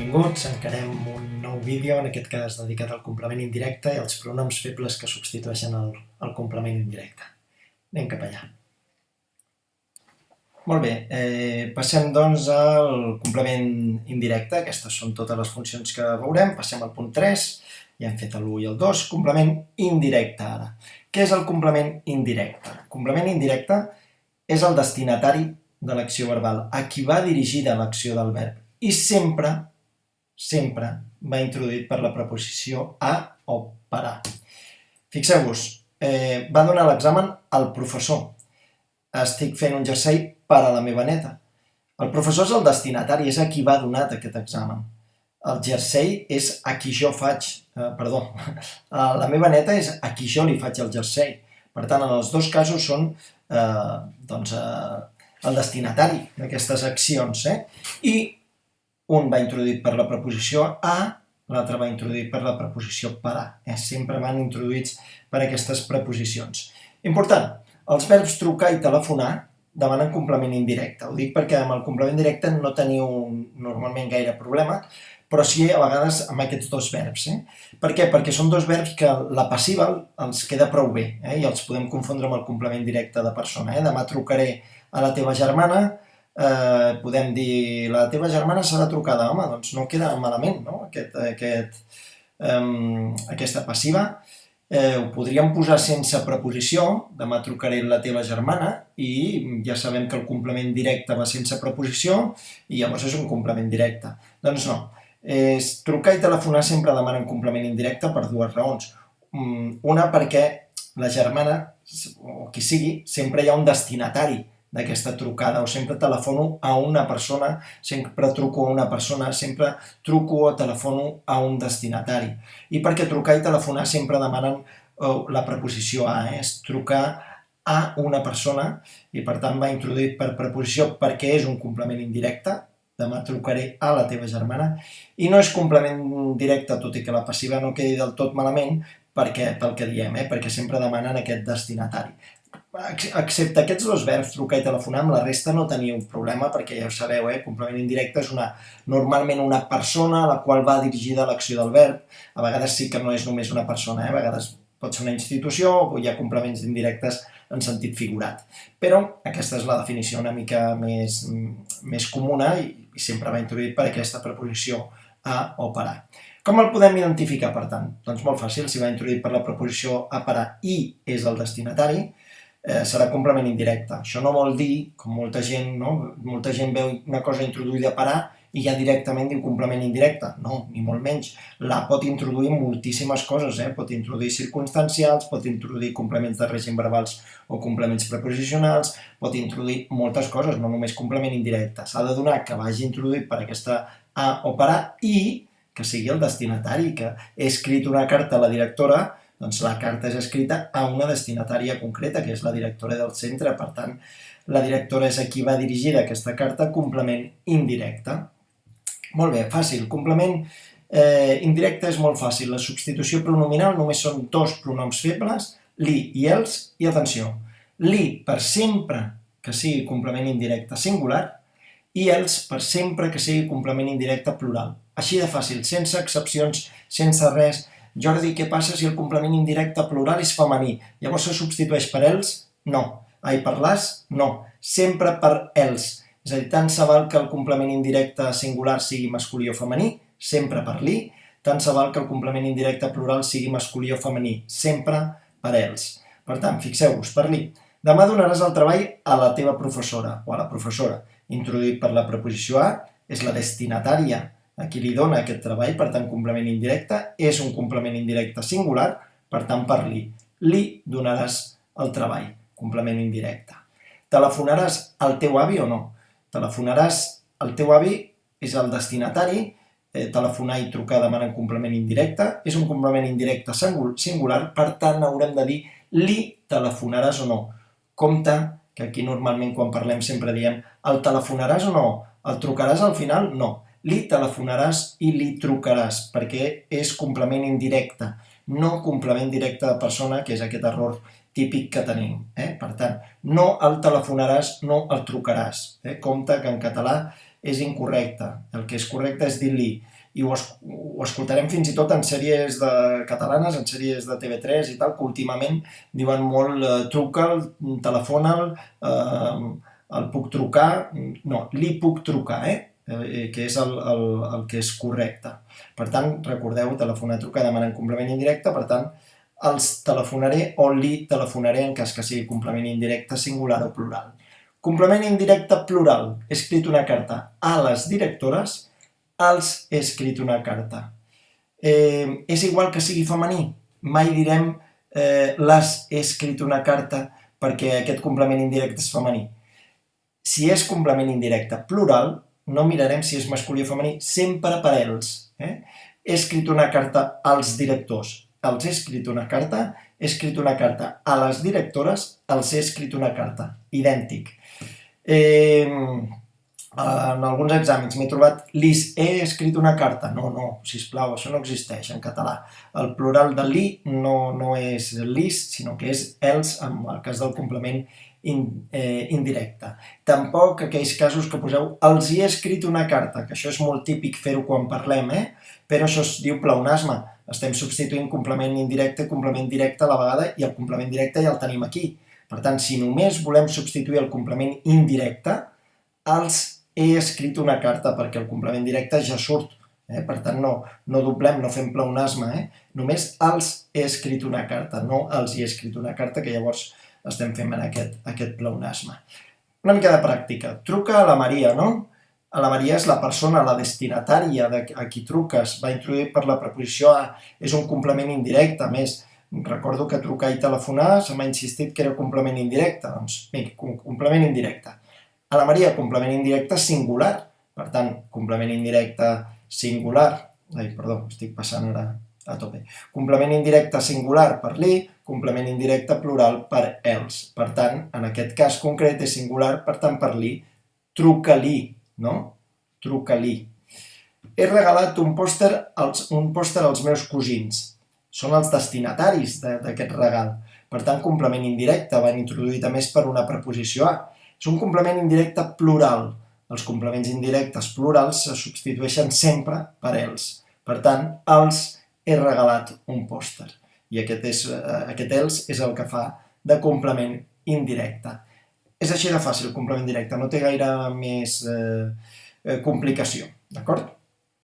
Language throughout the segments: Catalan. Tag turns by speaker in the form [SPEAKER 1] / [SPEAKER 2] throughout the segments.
[SPEAKER 1] Benvinguts, encarem un nou vídeo, en aquest cas dedicat al complement indirecte i als pronoms febles que substitueixen el complement indirecte. Anem cap allà. Molt bé, passem doncs al complement indirecte, aquestes són totes les funcions que veurem, passem al punt 3, ja hem fet l'1 i el 2, complement indirecte ara. Què és el complement indirecte? El complement indirecte és el destinatari de l'acció verbal, a qui va dirigida l'acció del verb, i sempre va introduït per la preposició a o per a. Fixeu-vos, va donar l'examen al professor. Estic fent un jersei per a la meva neta. El professor és el destinatari, és a qui va donat aquest examen. El jersei és a qui jo faig, la meva neta és a qui jo li faig el jersei. Per tant, en els dos casos són el destinatari d'aquestes accions. I un va introduït per la preposició a, l'altre va introduït per la preposició per a. Sempre van introduïts per aquestes preposicions. Important, els verbs trucar i telefonar demanen complement indirecte. Ho dic perquè amb el complement directe no teniu normalment gaire problema, però sí a vegades amb aquests dos verbs. Per què? Perquè són dos verbs que la passiva els queda prou bé i els podem confondre amb el complement directe de persona. Demà trucaré a la teva germana, podem dir la teva germana serà trucada. Home, doncs no queda malament, no? Aquesta passiva. Ho podríem posar sense preposició, demà trucaré la teva germana, i ja sabem que el complement directe va sense preposició i llavors és un complement directe. Doncs no, trucar i telefonar sempre demanen complement indirecte per dues raons. Una, perquè la germana, o qui sigui, sempre hi ha un destinatari d'aquesta trucada, o sempre telefono a una persona, sempre truco a una persona, sempre truco o telefono a un destinatari. I perquè trucar i telefonar sempre demanen la preposició a, és trucar a una persona, i per tant va introduït per preposició perquè és un complement indirecte, demà trucaré a la teva germana, i no és complement directe, tot i que la passiva no quedi del tot malament, pel que diem, perquè sempre demanen aquest destinatari. Excepte aquests dos verbs, trucar i telefonar, amb la resta no teniu problema, perquè ja ho sabeu, complement indirecte és normalment una persona a la qual va dirigida l'acció del verb. A vegades sí que no és només una persona, a vegades pot ser una institució o hi ha complements indirectes en sentit figurat. Però aquesta és la definició una mica més comuna i sempre va introduït per aquesta preposició a o per a. Com el podem identificar, per tant? Doncs molt fàcil, si va introduït per la preposició a per a i és el destinatari, serà complement indirecte. Això no vol dir, com molta gent veu una cosa introduïda per a i ja directament diu complement indirecte. No, ni molt menys. La pot introduir moltíssimes coses, pot introduir circumstancials, pot introduir complements de règim verbals o complements preposicionals, pot introduir moltes coses, no només complement indirecte. S'ha de donar que vagi introduït per aquesta a o per a i que sigui el destinatari, que he escrit una carta a la directora, doncs la carta és escrita a una destinatària concreta, que és la directora del centre. Per tant, la directora és a qui va dirigida aquesta carta, complement indirecte. Molt bé, fàcil. Complement indirecte és molt fàcil. La substitució pronominal només són dos pronoms febles, li i els, i atenció, li per sempre que sigui complement indirecte singular i els per sempre que sigui complement indirecte plural. Així de fàcil, sense excepcions, sense res. Jordi, què passa si el complement indirecte plural és femení? Llavors se substitueix per els? No. Per les? No. Sempre per els. És a dir, tant se val que el complement indirecte singular sigui masculí o femení, sempre per li, tant se val que el complement indirecte plural sigui masculí o femení, sempre per els. Per tant, fixeu-vos, per li. Demà donaràs el treball a la teva professora o a la professora. Introduït per la preposició a, és la destinatària a qui li dona aquest treball, per tant, complement indirecte, és un complement indirecte singular, per tant, per li. Li donaràs el treball, complement indirecte. Telefonaràs al teu avi o no? Telefonaràs al teu avi és el destinatari, telefonar i trucar demanen complement indirecte, és un complement indirecte singular, per tant, haurem de dir li telefonaràs o no. Compte que aquí normalment quan parlem sempre diem el telefonaràs o no? El trucaràs al final? No. Li telefonaràs i li trucaràs, perquè és complement indirecte, no complement directe de persona, que és aquest error típic que tenim. Per tant, no el telefonaràs, no el trucaràs. Compte que en català és incorrecte. El que és correcte és dir-li i ho escoltarem fins i tot en sèries catalanes, en sèries de TV3 i tal, que últimament diuen molt truca'l, telefona'l, el puc trucar, no, li puc trucar, que és el que és correcte. Per tant, recordeu, telefonar, trucar, demanar en complement indirecte, per tant, els telefonaré o li telefonaré en cas que sigui complement indirecte singular o plural. Complement indirecte plural. He escrit una carta a les directores, els he escrit una carta. És igual que sigui femení. Mai direm les he escrit una carta perquè aquest complement indirecte és femení. Si és complement indirecte plural, no mirarem si és masculí o femení, sempre per ells. He escrit una carta als directors. Els he escrit una carta, he escrit una carta a les directores, els he escrit una carta. Idèntic. En alguns exàmens m'he trobat lis he escrit una carta. No, sisplau, això no existeix en català. El plural de li no és lis, sinó que és els, en el cas del complement indirecte. Tampoc aquells casos que poseu els hi he escrit una carta, que això és molt típic fer-ho quan parlem, però això es diu pleonasme. Estem substituint complement indirecte i complement directe a la vegada i el complement directe ja el tenim aquí. Per tant, si només volem substituir el complement indirecte, els he escrit una carta perquè el complement directe ja surt. Per tant, no doblem, no fem pleonasme. Només els he escrit una carta, no els hi he escrit una carta, que llavors estem fent aquest pleonasme. Una mica de pràctica. Truca a la Maria, no? A la Maria és la persona, la destinatària a qui truques, va introduït per la preposició a, és un complement indirecte. A més, recordo que trucar i telefonar se m'ha insistit que era complement indirecte. Doncs, mira, complement indirecte. A la Maria, complement indirecte singular. Per tant, complement indirecte singular. Estic passant ara a tope. Complement indirecte singular per li, complement indirecte plural per els. Per tant, en aquest cas concret és singular, per tant, per li, truca-li. No? Truca-li. He regalat un pòster als meus cosins. Són els destinataris d'aquest regal. Per tant, complement indirecte, van introduït a més per una preposició a. És un complement indirecte plural. Els complements indirectes plurals se substitueixen sempre per els. Per tant, els he regalat un pòster. I aquest els és el que fa de complement indirecte. És així de fàcil, complement directe, no té gaire més complicació, d'acord?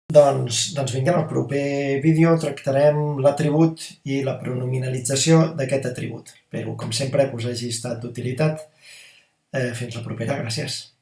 [SPEAKER 1] Doncs vinga, en el proper vídeo tractarem l'atribut i la pronominalització d'aquest atribut. Espero, com sempre, que us hagi estat d'utilitat. Fins la propera, gràcies.